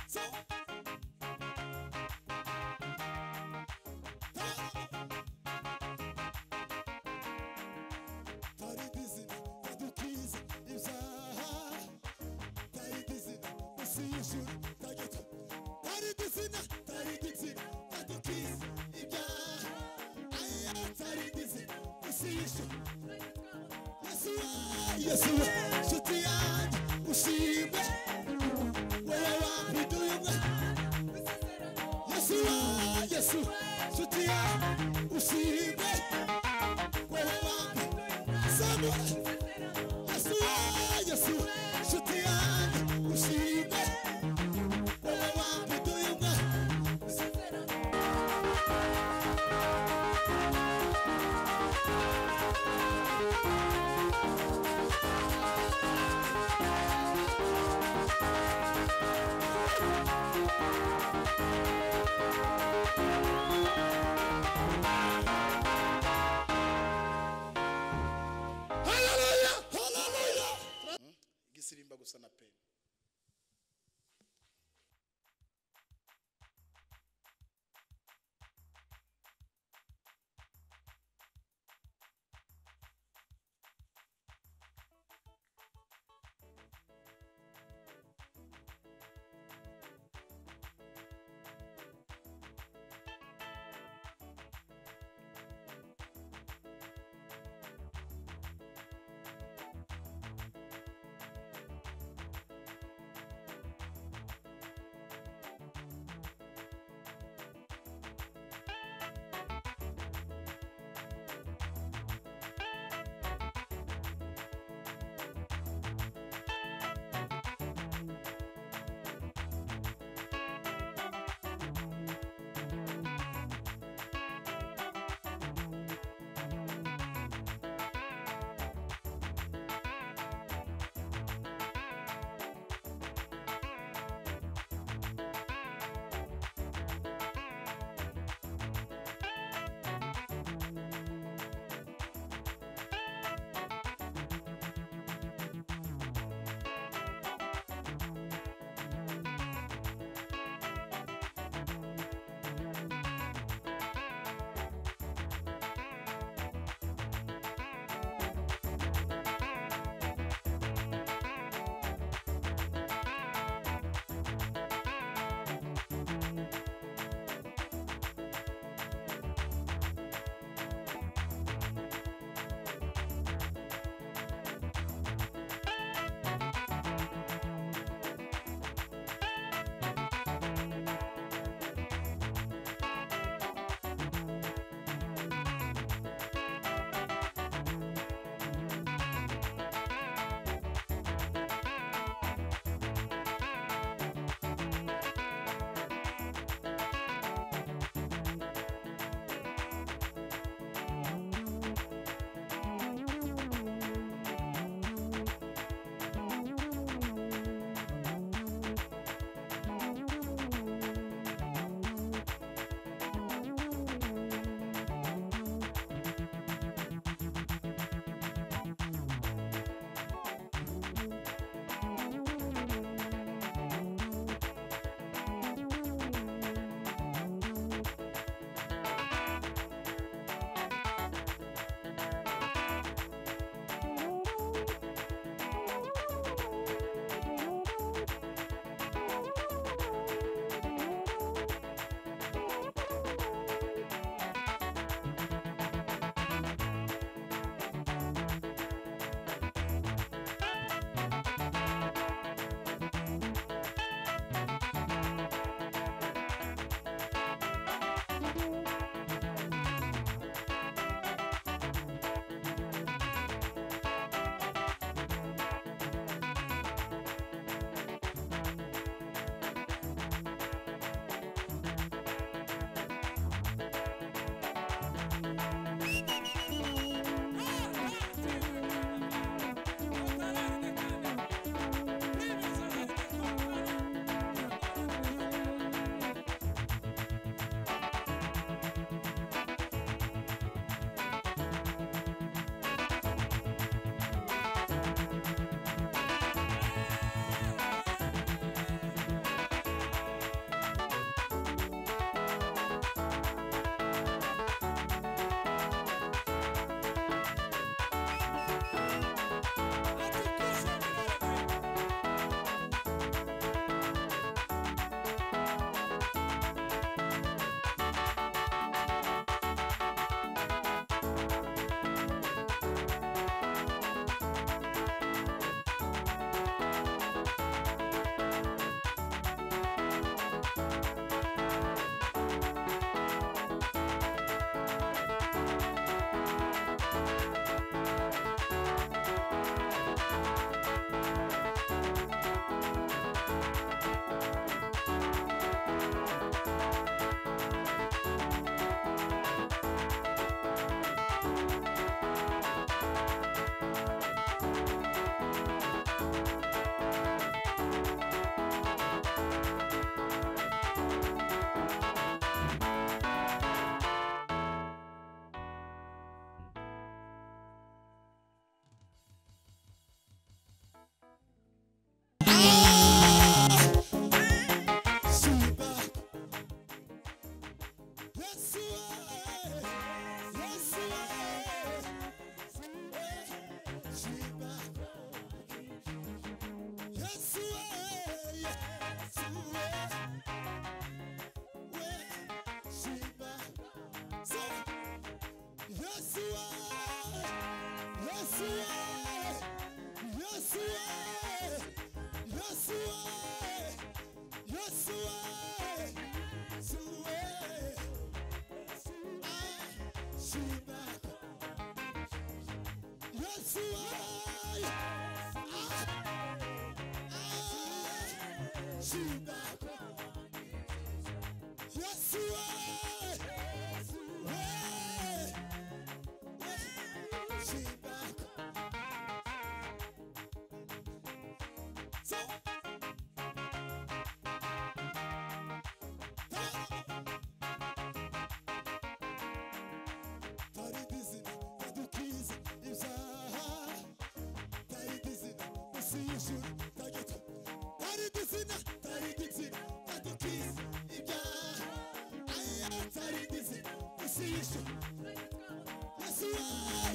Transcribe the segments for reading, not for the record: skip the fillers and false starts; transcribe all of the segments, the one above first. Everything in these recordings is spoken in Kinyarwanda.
So Ntarindi Zina Dukiza Ibyaha Ntarindi Zina usiyishura Tageto Ntarindi Zina Dukiza Ibyaha Aya Ntarindi Zina usiyishura Yesu nshuti yanjye ushime wowe wampiduye umwe Yesu nshuti yanjye ushime wowe wampiduye Zamura Yesu nshuti yanjye ushime wowe wampiduye umwe Igisirimba gusa na pe Shingako. Yesu Shingako. So Ntarindi Zina Dukiza Ibyaha. Ntarindi Zina usiyishura tageta. Ntarindi Zina Dukiza Ibyaha. Aya Ntarindi Zina usiyishura.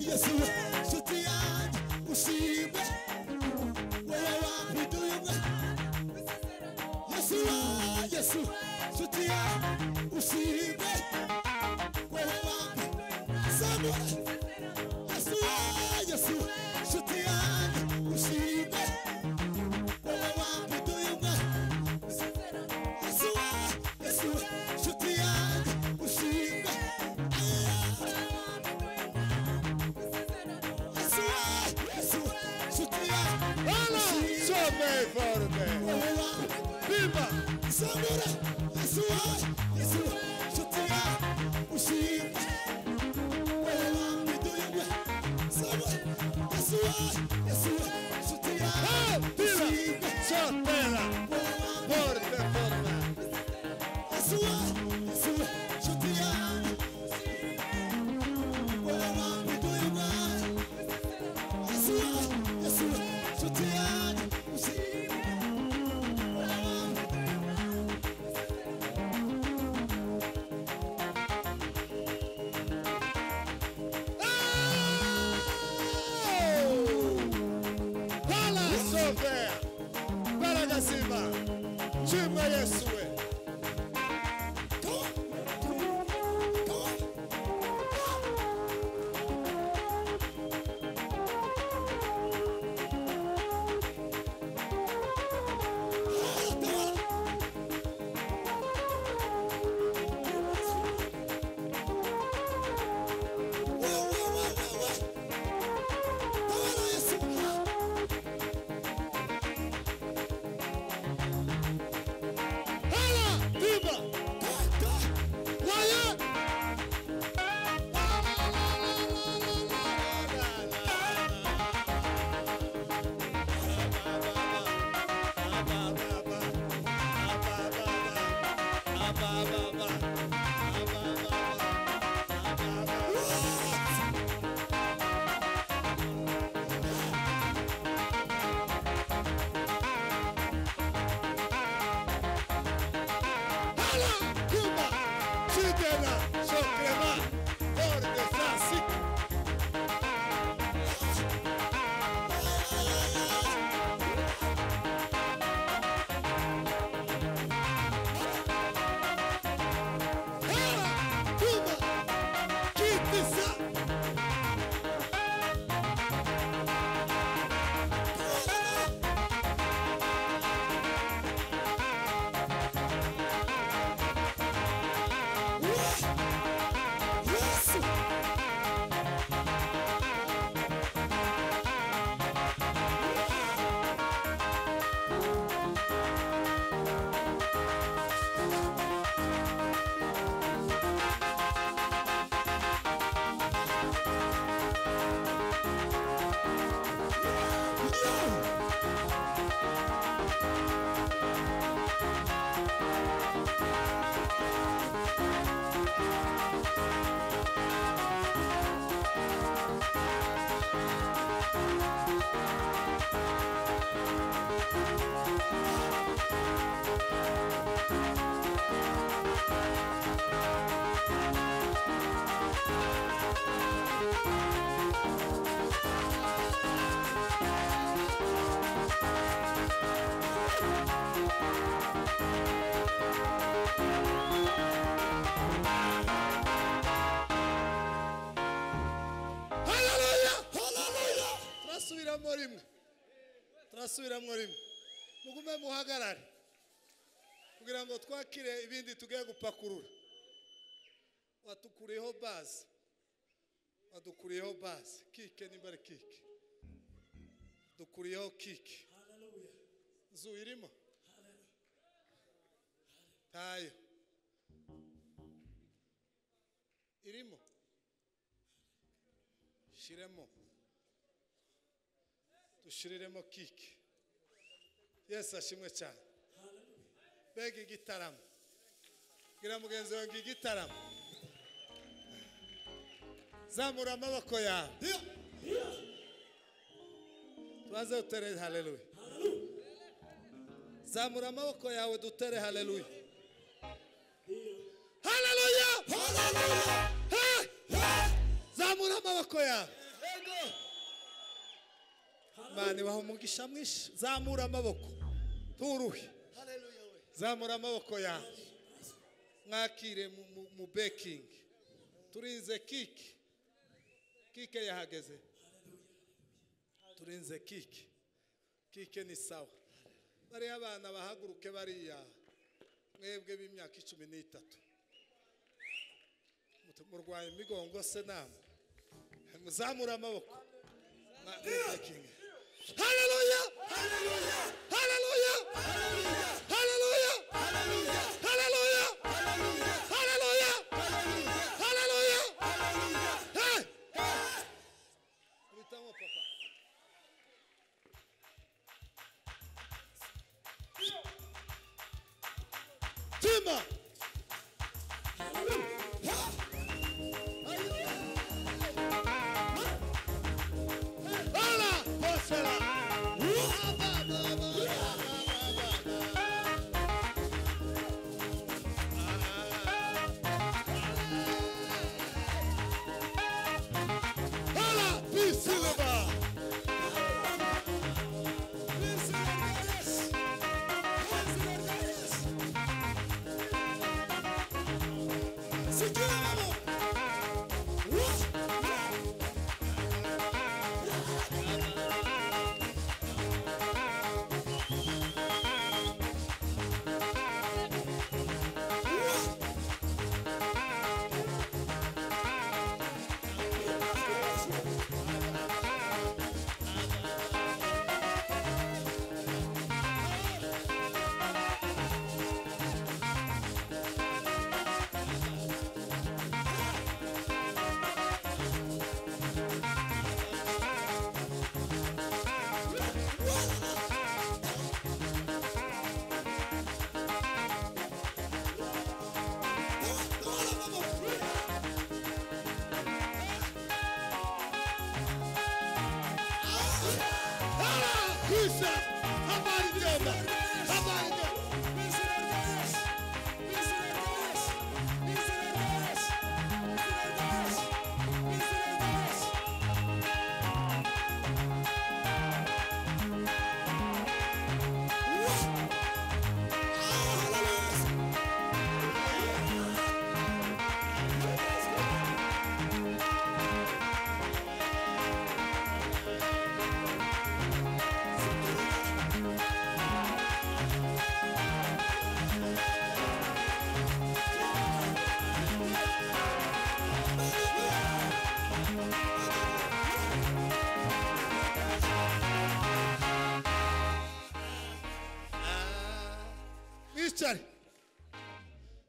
Yesu nshuti yanjye ushimwe wowe wampiduye Yesu nshuti yanjye ushimwe wowe wampiduye Yesu nshuti yanjye ushimwe wowe wampiduye Yesu nshuti yanjye ushimwe Bimba Samura Yesu Shutia Ushimba wewe wambiduye Samura Yesu Shutia Ushimba Sotela Forte forma Yesu Shutia wewe wambiduye Yesu Shutia Simba, chima Yesu we. Turasubiramwo rimwe mugume muhagarare kugira ngo twakire ibindi tugiye gupakurura. Wadukuriyeho base kike nimbare kike dukuriyeho kike nzu irimo tayo irimo shiremo dushiriremo kiki Yesu ashimwe cyane bega igitaramo gira mugenzi wanjye igitaramo zamura amaboko yawe tubaze utere haleluya zamura amaboko yawe dutere haleluya haleluya zamura amaboko yawe mani baho umugisha mwinshi zamura amaboko turuhe zamura amaboko yawe mwakire mu baking turinze kike yahageze turinze kike ni sawa bari abana bahaguruke bariya mwebwe b'imyaka 13 murwaye imigongo se namwe muzamura amaboko baking haleluya haleluya haleluya haleluya haleluya haleluya haleluya haleluya hey bitamo papa Tima Hola Bosela Hola Bisilva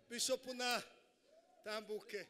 Bishop na tambuke